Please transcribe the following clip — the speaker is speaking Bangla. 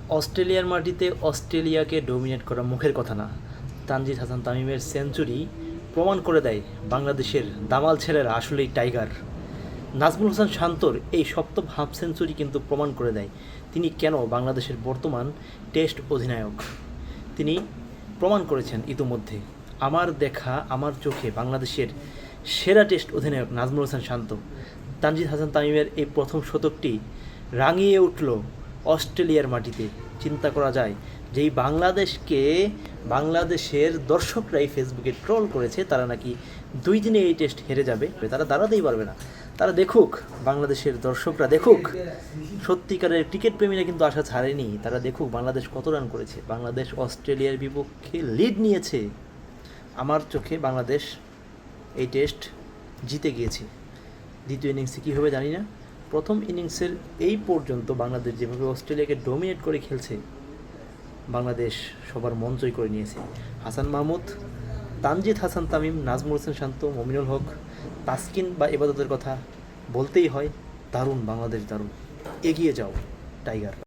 অস্ট্রেলিয়ার মাটিতে অস্ট্রেলিয়াকে ডমিনেট করা মুখের কথা না, তানজিদ হাসান তামিমের সেঞ্চুরি প্রমাণ করে দেয় বাংলাদেশের দামাল ছেলেরা আসলেই টাইগার। নাজমুল হাসান শান্তর এই সপ্তম হাফ সেঞ্চুরি কিন্তু প্রমাণ করে দেয় তিনি কেন বাংলাদেশের বর্তমান টেস্ট অধিনায়ক। তিনি প্রমাণ করেছেন ইতোমধ্যে। আমার দেখা, আমার চোখে বাংলাদেশের সেরা টেস্ট অধিনায়ক নাজমুল হাসান শান্ত। তানজিদ হাসান তামিমের এই প্রথম শতকটি রাঙিয়ে উঠল অস্ট্রেলিয়ার মাটিতে। চিন্তা করা যায় যেই বাংলাদেশের দর্শকরাই ফেসবুকে ট্রল করেছে, তারা নাকি 2 দিনে এই টেস্ট হেরে যাবে, তারা দাঁড়াতেই পারবে না। তারা দেখুক, বাংলাদেশের দর্শকরা দেখুক, সত্যিকারের ক্রিকেট প্রেমীরা কিন্তু আশা ছাড়েনি। তারা দেখুক বাংলাদেশ কত রান করেছে। বাংলাদেশ অস্ট্রেলিয়ার বিপক্ষে লিড নিয়েছে। আমার চোখে বাংলাদেশ এই টেস্ট জিতে গিয়েছে। দ্বিতীয় ইনিংসে কী হবে জানি না। প্রথম ইনিংসের এই পর্যন্ত বাংলাদেশ যেভাবে অস্ট্রেলিয়াকে ডমিনেট করে খেলছে, বাংলাদেশ সবার মন জয় করে নিয়েছে। হাসান মাহমুদ, তানজিদ হাসান তামিম, নাজমুল হাসান শান্ত, মমিনুল হক, তাসকিন বা ইবাদতের কথা বলতেই হয়। দারুণ বাংলাদেশ, দারুণ। এগিয়ে যাও টাইগার।